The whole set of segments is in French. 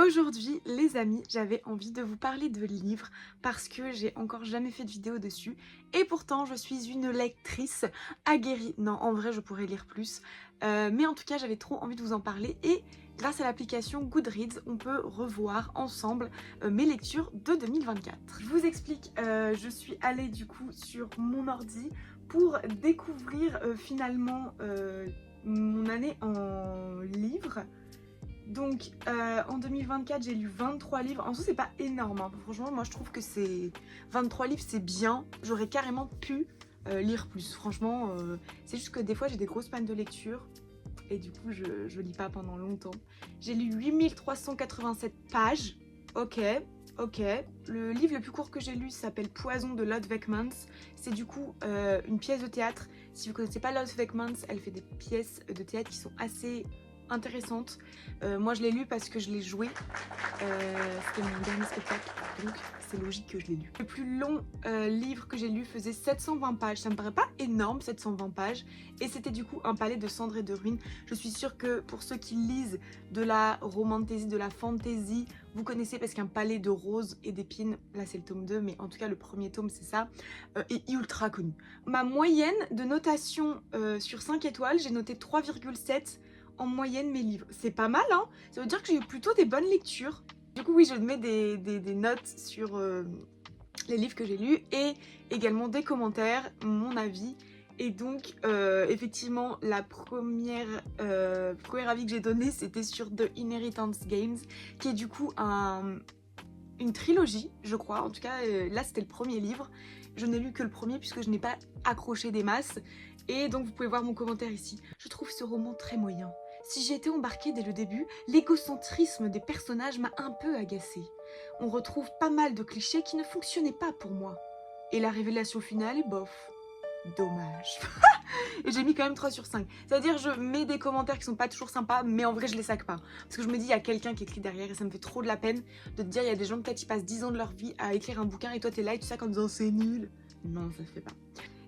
Aujourd'hui, les amis, j'avais envie de vous parler de livres parce que j'ai encore jamais fait de vidéo dessus et pourtant je suis une lectrice aguerrie. Non, en vrai, je pourrais lire plus, mais en tout cas, j'avais trop envie de vous en parler et grâce à l'application Goodreads, on peut revoir ensemble mes lectures de 2024. Je vous explique, je suis allée du coup sur mon ordi pour découvrir finalement mon année en livres. Donc en 2024 j'ai lu 23 livres, en soi c'est pas énorme hein. Franchement moi je trouve que c'est 23 livres c'est bien, j'aurais carrément pu lire plus, franchement c'est juste que des fois j'ai des grosses pannes de lecture et du coup je lis pas pendant longtemps. J'ai lu 8387 pages, ok. Le livre le plus court que j'ai lu s'appelle Poison de Lotte Wegmans, c'est du coup une pièce de théâtre. Si vous connaissez pas Lotte Wegmans, elle fait des pièces de théâtre qui sont assez intéressante. Moi je l'ai lu parce que je l'ai joué, c'était mon dernier spectacle donc c'est logique que je l'ai lu. Le plus long livre que j'ai lu faisait 720 pages, ça me paraît pas énorme 720 pages et c'était du coup Un palais de cendres et de ruines. Je suis sûre que pour ceux qui lisent de la romantasy, de la fantasy, vous connaissez parce qu'Un palais de roses et d'épines, là c'est le tome 2 mais en tout cas le premier tome c'est ça, est ultra connu. Ma moyenne de notation sur 5 étoiles, j'ai noté 3,7 en moyenne mes livres. C'est pas mal hein, ça veut dire que j'ai eu plutôt des bonnes lectures. Du coup oui je mets des notes sur les livres que j'ai lus et également des commentaires, mon avis. Et donc effectivement la premier avis que j'ai donné c'était sur The Inheritance Games qui est du coup une trilogie je crois, en tout cas là c'était le premier livre. Je n'ai lu que le premier puisque je n'ai pas accroché des masses et donc vous pouvez voir mon commentaire ici. Je trouve ce roman très moyen. Si j'y étais embarquée dès le début, l'égocentrisme des personnages m'a un peu agacée. On retrouve pas mal de clichés qui ne fonctionnaient pas pour moi. Et la révélation finale est bof. Dommage. Et j'ai mis quand même 3 sur 5. C'est-à-dire je mets des commentaires qui sont pas toujours sympas, mais en vrai je les sac pas. Parce que je me dis il y a quelqu'un qui écrit derrière et ça me fait trop de la peine de te dire il y a des gens peut-être qui passent 10 ans de leur vie à écrire un bouquin et toi t'es là et tu sacs en disant c'est nul. Non ça se fait pas.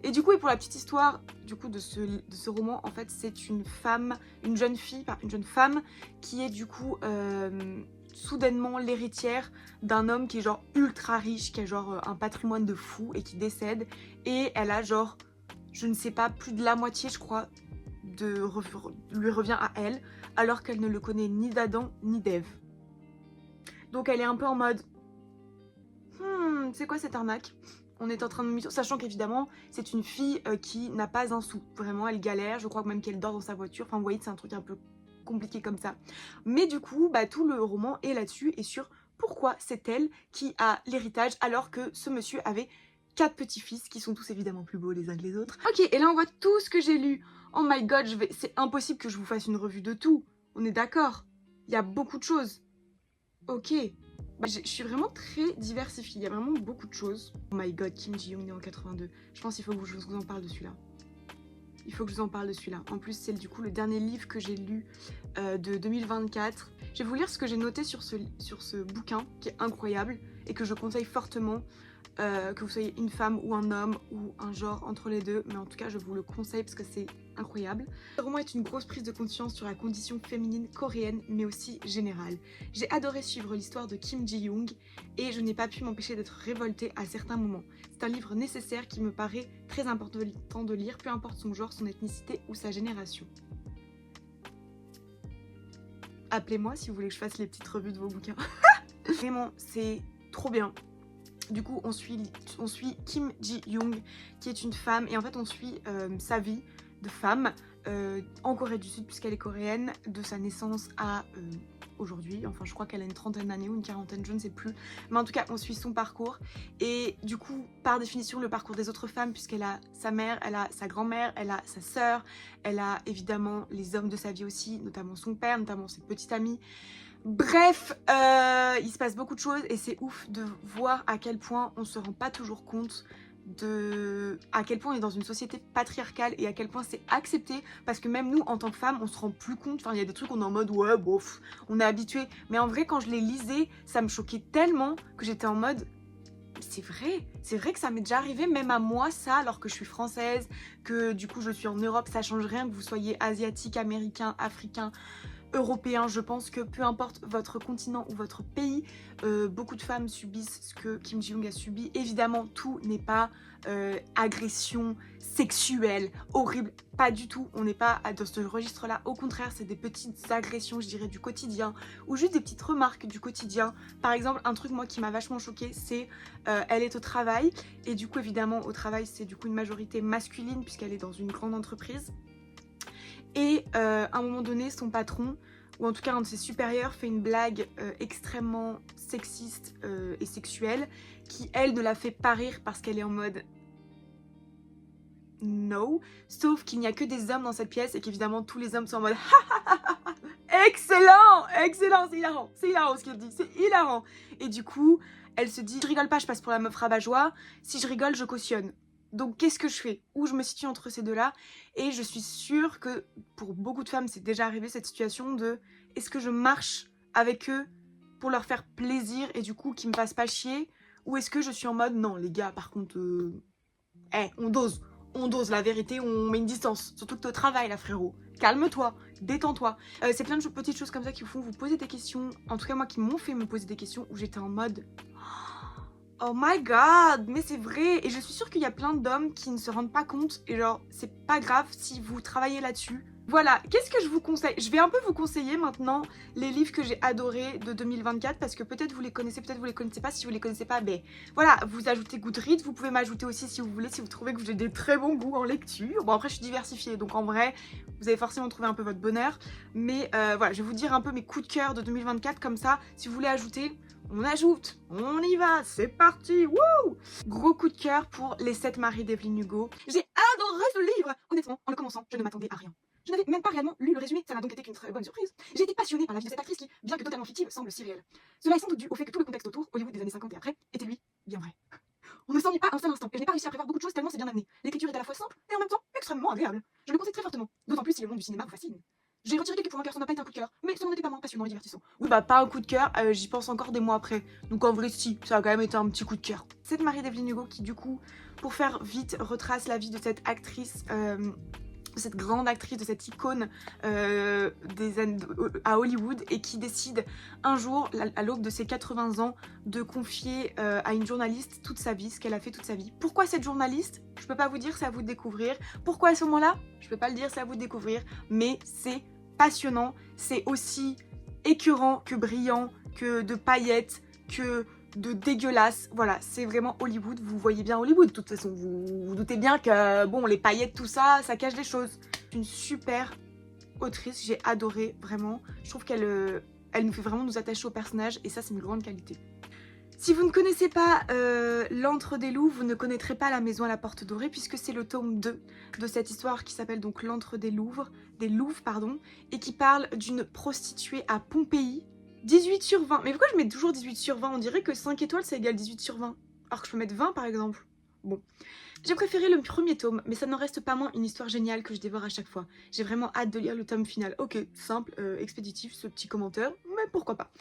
Et du coup, et pour la petite histoire du coup de ce roman, en fait c'est une femme, une jeune femme qui est du coup soudainement l'héritière d'un homme qui est genre ultra riche, qui a genre un patrimoine de fou et qui décède. Et elle a genre, je ne sais pas, plus de la moitié je crois, lui revient à elle, alors qu'elle ne le connaît ni d'Adam ni d'Ève. Donc elle est un peu en mode, c'est quoi cette arnaque ? On est en train de mytho, sachant qu'évidemment c'est une fille qui n'a pas un sou. Vraiment elle galère, je crois même qu'elle dort dans sa voiture. Enfin vous voyez c'est un truc un peu compliqué comme ça. Mais du coup bah, tout le roman est là-dessus et sur pourquoi c'est elle qui a l'héritage alors que ce monsieur avait 4 petits-fils qui sont tous évidemment plus beaux les uns que les autres. Ok et là on voit tout ce que j'ai lu. Oh my god, c'est impossible que je vous fasse une revue de tout. On est d'accord. Il y a beaucoup de choses. Ok. Bah, je suis vraiment très diversifiée, il y a vraiment beaucoup de choses. Oh my god, Kim Ji-young né en 82. Je pense qu'il faut que je vous en parle de celui-là. Il faut que je vous en parle de celui-là. En plus, c'est du coup le dernier livre que j'ai lu de 2024. Je vais vous lire ce que j'ai noté sur ce bouquin qui est incroyable et que je conseille fortement. Que vous soyez une femme ou un homme ou un genre entre les deux, mais en tout cas je vous le conseille parce que c'est incroyable. Le roman est une grosse prise de conscience sur la condition féminine coréenne mais aussi générale. J'ai adoré suivre l'histoire de Kim Ji-young et je n'ai pas pu m'empêcher d'être révoltée à certains moments. C'est un livre nécessaire qui me paraît très important de lire, peu importe son genre, son ethnicité ou sa génération. Appelez-moi si vous voulez que je fasse les petites revues de vos bouquins. Vraiment, c'est trop bien. Du coup, on suit Kim Ji-young, qui est une femme, et en fait, on suit sa vie de femme en Corée du Sud, puisqu'elle est coréenne, de sa naissance à aujourd'hui. Enfin, je crois qu'elle a une trentaine d'années ou une quarantaine, je ne sais plus. Mais en tout cas, on suit son parcours. Et du coup, par définition, le parcours des autres femmes, puisqu'elle a sa mère, elle a sa grand-mère, elle a sa sœur, elle a évidemment les hommes de sa vie aussi, notamment son père, notamment ses petites amies. Bref, il se passe beaucoup de choses et c'est ouf de voir à quel point on se rend pas toujours compte à quel point on est dans une société patriarcale et à quel point c'est accepté, parce que même nous en tant que femmes on se rend plus compte. Enfin il y a des trucs on est en mode ouais bof, on est habitué, mais en vrai quand je les lisais ça me choquait tellement que j'étais en mode c'est vrai que ça m'est déjà arrivé même à moi ça, alors que je suis française, que du coup je suis en Europe, ça change rien que vous soyez asiatique, américain, africain, européen. Je pense que peu importe votre continent ou votre pays, beaucoup de femmes subissent ce que Kim Ji-young a subi. Évidemment, tout n'est pas agression sexuelle, horrible, pas du tout. On n'est pas dans ce registre-là. Au contraire, c'est des petites agressions, je dirais, du quotidien ou juste des petites remarques du quotidien. Par exemple, un truc moi qui m'a vachement choquée, c'est elle est au travail et du coup évidemment au travail c'est du coup une majorité masculine puisqu'elle est dans une grande entreprise. Et à un moment donné, son patron, ou en tout cas un de ses supérieurs, fait une blague extrêmement sexiste et sexuelle, qui elle ne la fait pas rire parce qu'elle est en mode no, sauf qu'il n'y a que des hommes dans cette pièce et qu'évidemment tous les hommes sont en mode excellent, excellent, c'est hilarant ce qu'elle dit, c'est hilarant. Et du coup, elle se dit, je rigole pas, je passe pour la meuf rabat-joie, si je rigole, je cautionne. Donc qu'est-ce que je fais? Où je me situe entre ces deux-là? Et je suis sûre que pour beaucoup de femmes, c'est déjà arrivé cette situation de est-ce que je marche avec eux pour leur faire plaisir et du coup qu'ils me fassent pas chier? Ou est-ce que je suis en mode non les gars par contre, on dose la vérité, on met une distance. Surtout que t'es au travail là frérot. Calme-toi, détends-toi. C'est plein de petites choses comme ça qui vous font vous poser des questions. En tout cas moi qui m'ont fait me poser des questions où j'étais en mode... Oh my god, mais c'est vrai. Et je suis sûre qu'il y a plein d'hommes qui ne se rendent pas compte. Et genre, c'est pas grave si vous travaillez là-dessus. Voilà, qu'est-ce que je vous conseille? Je vais un peu vous conseiller maintenant les livres que j'ai adorés de 2024 parce que peut-être vous les connaissez, peut-être vous les connaissez pas. Si vous les connaissez pas, ben voilà, vous ajoutez Goodreads. Vous pouvez m'ajouter aussi si vous voulez, si vous trouvez que j'ai des très bons goûts en lecture. Bon après je suis diversifiée, donc en vrai, vous allez forcément trouver un peu votre bonheur. Mais voilà, je vais vous dire un peu mes coups de cœur de 2024 comme ça, si vous voulez ajouter... On ajoute, on y va, c'est parti, wouh! Gros coup de cœur pour Les 7 maris d'Evelyn Hugo. J'ai adoré ce livre! Honnêtement, en le commençant, je ne m'attendais à rien. Je n'avais même pas réellement lu le résumé, ça n'a donc été qu'une très bonne surprise. J'ai été passionnée par la vie de cette actrice qui, bien que totalement fictive, semble si réelle. Cela est sans doute dû au fait que tout le contexte autour, Hollywood des années 50 et après, était lui, bien vrai. On ne s'ennuie pas un seul instant, et je n'ai pas réussi à prévoir beaucoup de choses tellement c'est bien amené. L'écriture est à la fois simple et en même temps extrêmement agréable. Je le conseille très fortement, d'autant plus si le monde du cinéma vous fascine. J'ai retiré quelques points car ça n'a pas été un coup de cœur, mais ça n'en était pas moins passionnant et divertissant. Oui bah pas un coup de cœur, j'y pense encore des mois après. Donc en vrai si, ça a quand même été un petit coup de cœur. Cette Marie d'Evelyn Hugo qui du coup, pour faire vite, retrace la vie de cette actrice, cette grande actrice, de cette icône à Hollywood et qui décide un jour, à l'aube de ses 80 ans, de confier à une journaliste toute sa vie, ce qu'elle a fait toute sa vie. Pourquoi cette journaliste? Je peux pas vous dire, c'est à vous de découvrir. Pourquoi à ce moment-là? Je peux pas le dire, c'est à vous de découvrir. Mais c'est passionnant, c'est aussi écœurant que brillant, que de paillettes, que de dégueulasse. Voilà, c'est vraiment Hollywood, vous voyez bien Hollywood de toute façon, vous doutez bien que bon, les paillettes, tout ça, ça cache des choses. Une super autrice, j'ai adoré vraiment. Je trouve qu'elle elle nous fait vraiment nous attacher au personnage et ça c'est une grande qualité. Si vous ne connaissez pas L'Antre des loups, vous ne connaîtrez pas La Maison à la Porte Dorée puisque c'est le tome 2 de cette histoire qui s'appelle donc L'Antre des Louvres, et qui parle d'une prostituée à Pompéi. 18 sur 20, mais pourquoi je mets toujours 18 sur 20? On dirait que 5 étoiles ça égale 18 sur 20, alors que je peux mettre 20 par exemple. Bon. J'ai préféré le premier tome, mais ça n'en reste pas moins une histoire géniale que je dévore à chaque fois. J'ai vraiment hâte de lire le tome final. Ok, simple, expéditif, ce petit commentaire, mais pourquoi pas.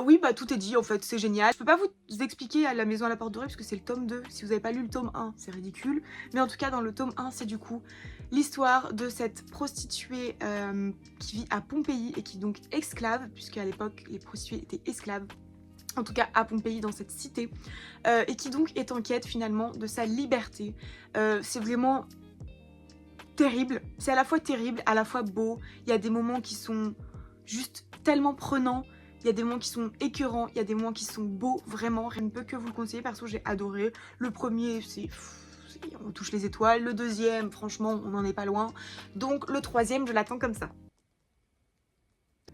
Oui, bah tout est dit en fait, c'est génial. Je peux pas vous expliquer à La Maison à la Porte Dorée parce que c'est le tome 2. Si vous n'avez pas lu le tome 1, c'est ridicule. Mais en tout cas, dans le tome 1, c'est du coup l'histoire de cette prostituée qui vit à Pompéi et qui est donc esclave, puisque à l'époque, les prostituées étaient esclaves. En tout cas à Pompéi, dans cette cité, et qui donc est en quête finalement de sa liberté. C'est vraiment terrible, c'est à la fois terrible, à la fois beau. Il y a des moments qui sont juste tellement prenants, il y a des moments qui sont écœurants, il y a des moments qui sont beaux, vraiment, rien ne peut que vous le conseiller. Perso j'ai adoré, le premier c'est... on touche les étoiles, le deuxième franchement on n'en est pas loin, donc le troisième je l'attends comme ça.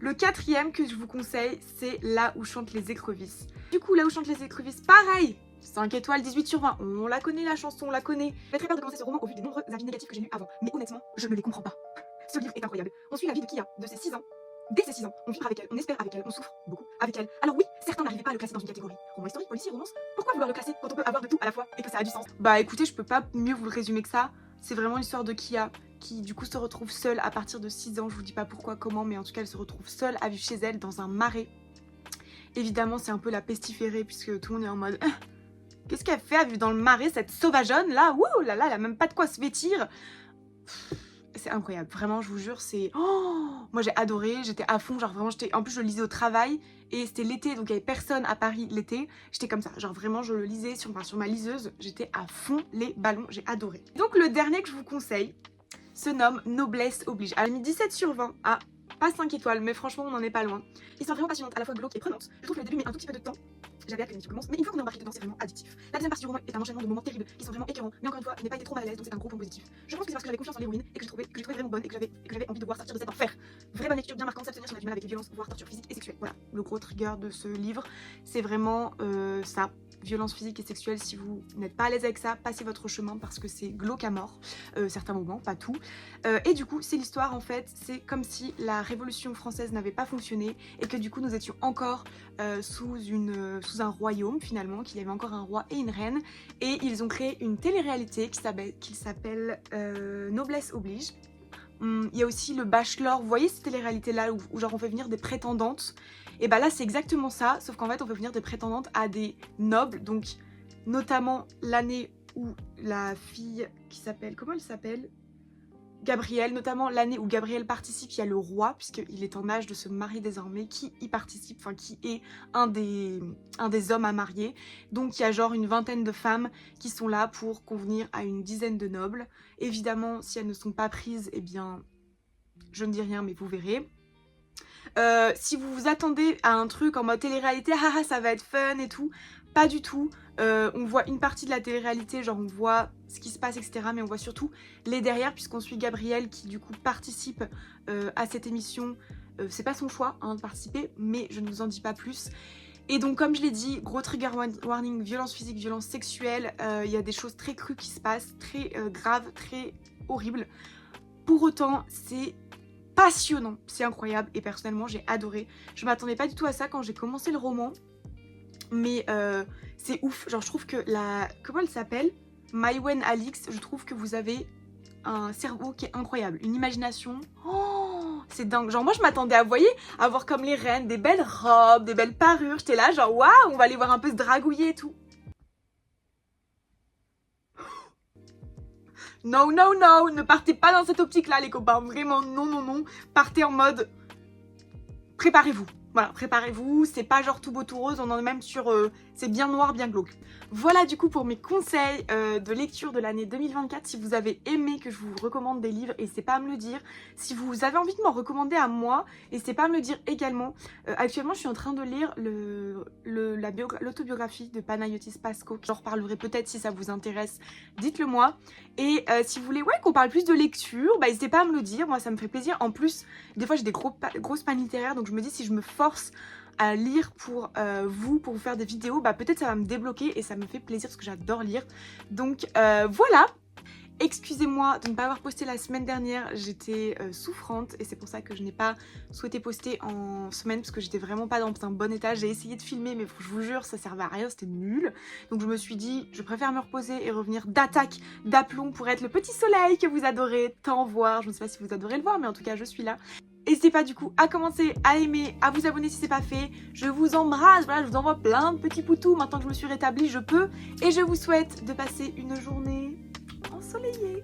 Le quatrième que je vous conseille, c'est Là où chantent les écrevisses. Du coup, Là où chantent les écrevisses, pareil, 5 étoiles, 18 sur 20. On la connaît la chanson, on la connaît. J'ai très peur de commencer ce roman au vu des nombreux avis négatifs que j'ai lus avant. Mais honnêtement, je ne les comprends pas. Ce livre est incroyable. On suit la vie de Kia, de ses 6 ans. Dès ses 6 ans, on vit avec elle, on espère avec elle, on souffre beaucoup avec elle. Alors oui, certains n'arrivaient pas à le classer dans une catégorie. Roman historique, policier, romance. Pourquoi vouloir le classer quand on peut avoir de tout à la fois et que ça a du sens? Bah écoutez, je peux pas mieux vous le résumer que ça. C'est vraiment l'histoire de Kia qui du coup se retrouve seule à partir de 6 ans. Je vous dis pas pourquoi, comment, mais en tout cas elle se retrouve seule à vivre chez elle dans un marais. Évidemment c'est un peu la pestiférée puisque tout le monde est en mode qu'est-ce qu'elle fait à vivre dans le marais cette sauvageonne là? Wouh là là, elle a même pas de quoi se vêtir. c'est incroyable. Vraiment, je vous jure, c'est... Oh, moi j'ai adoré, j'étais à fond, genre vraiment, en plus je le lisais au travail et c'était l'été, donc il n'y avait personne à Paris l'été. J'étais comme ça, genre vraiment je le lisais sur ma liseuse, j'étais à fond les ballons, j'ai adoré. Donc le dernier que je vous conseille se nomme Noblesse oblige. Elle a mis 17 sur 20 à pas 5 étoiles, mais franchement on n'en est pas loin. Histoire vraiment passionnante, à la fois glauque et prenante. Je trouve que le début met un tout petit peu de temps. J'avais hâte que l'émission commence, mais une fois qu'on est embarqué dedans, c'est vraiment addictif. La deuxième partie du roman est un enchaînement de moments terribles qui sont vraiment écœurants, mais encore une fois, je n'ai pas été trop mal à l'aise, donc c'est un gros point positif. Je pense que c'est parce que j'avais confiance en l'héroïne et que je trouvais vraiment bonne et que j'avais envie de voir sortir de cet enfer. Vraie bonne lecture, bien marquante, s'abstenir si on a du mal avec les violences, voire torture physique et sexuelle. Voilà, le gros trigger de ce livre, c'est vraiment ça. Violence physique et sexuelle, si vous n'êtes pas à l'aise avec ça, passez votre chemin parce que c'est glauque à mort, certains moments, pas tout. Et du coup, c'est l'histoire en fait, c'est comme si la Révolution française n'avait pas fonctionné et que du coup nous étions encore sous un royaume finalement, qu'il y avait encore un roi et une reine, et ils ont créé une télé-réalité qui s'appelle Noblesse oblige. Il y a aussi le Bachelor, vous voyez cette télé-réalité là où genre on fait venir des prétendantes. Et bah là c'est exactement ça, sauf qu'en fait on fait venir des prétendantes à des nobles, donc notamment l'année où la fille qui s'appelle, comment elle s'appelle, Gabrielle, notamment l'année où Gabrielle participe, il y a le roi, puisqu'il est en âge de se marier désormais, qui y participe, enfin qui est un des hommes à marier. Donc il y a genre une vingtaine de femmes qui sont là pour convenir à une dizaine de nobles. Évidemment, si elles ne sont pas prises, eh bien, je ne dis rien, mais vous verrez. Si vous vous attendez à un truc en mode télé-réalité, haha ça va être fun et tout, pas du tout. On voit une partie de la télé-réalité, genre on voit ce qui se passe, etc. Mais on voit surtout les derrière, puisqu'on suit Gabrielle qui du coup participe à cette émission. C'est pas son choix hein, de participer, mais je ne vous en dis pas plus. Et donc comme je l'ai dit, gros trigger warning, violence physique, violence sexuelle, il y a des choses très crues qui se passent, très graves, très horribles. Pour autant, c'est passionnant, c'est incroyable et personnellement j'ai adoré. Je m'attendais pas du tout à ça quand j'ai commencé le roman, mais c'est ouf. Genre je trouve que comment elle s'appelle, Maïwenn Alix, je trouve que vous avez un cerveau qui est incroyable, une imagination, oh, c'est dingue. Genre moi je m'attendais à, vous voyez, à voir comme les reines, des belles robes, des belles parures, j'étais là genre waouh, on va aller voir un peu se dragouiller et tout. No, no, no, ne partez pas dans cette optique-là, les copains. Vraiment, non, non, non. Partez en mode... Préparez-vous. Voilà, préparez-vous. C'est pas genre tout beau, tout rose. On en est même sur... c'est bien noir, bien glauque. Voilà du coup pour mes conseils de lecture de l'année 2024. Si vous avez aimé que je vous recommande des livres, n'hésitez pas à me le dire. Si vous avez envie de m'en recommander à moi, n'hésitez pas à me le dire également. Actuellement, je suis en train de lire l'autobiographie de Panayotis Pasco. J'en reparlerai peut-être si ça vous intéresse. Dites-le moi. Et si vous voulez qu'on parle plus de lecture, bah, n'hésitez pas à me le dire. Moi, ça me fait plaisir. En plus, des fois, j'ai des grosses pannes littéraires. Donc, je me dis, si je me force à lire pour vous faire des vidéos, bah peut-être ça va me débloquer et ça me fait plaisir parce que j'adore lire. Donc voilà. Excusez-moi de ne pas avoir posté la semaine dernière, j'étais souffrante et c'est pour ça que je n'ai pas souhaité poster en semaine parce que j'étais vraiment pas dans un bon état. J'ai essayé de filmer mais je vous jure ça servait à rien, c'était nul. Donc je me suis dit je préfère me reposer et revenir d'attaque, d'aplomb pour être le petit soleil que vous adorez tant voir. Je ne sais pas si vous adorez le voir mais en tout cas je suis là. N'hésitez pas du coup à commencer, à aimer, à vous abonner si c'est pas fait. Je vous embrasse, voilà, je vous envoie plein de petits poutous. Maintenant que je me suis rétablie, je peux. Et je vous souhaite de passer une journée ensoleillée.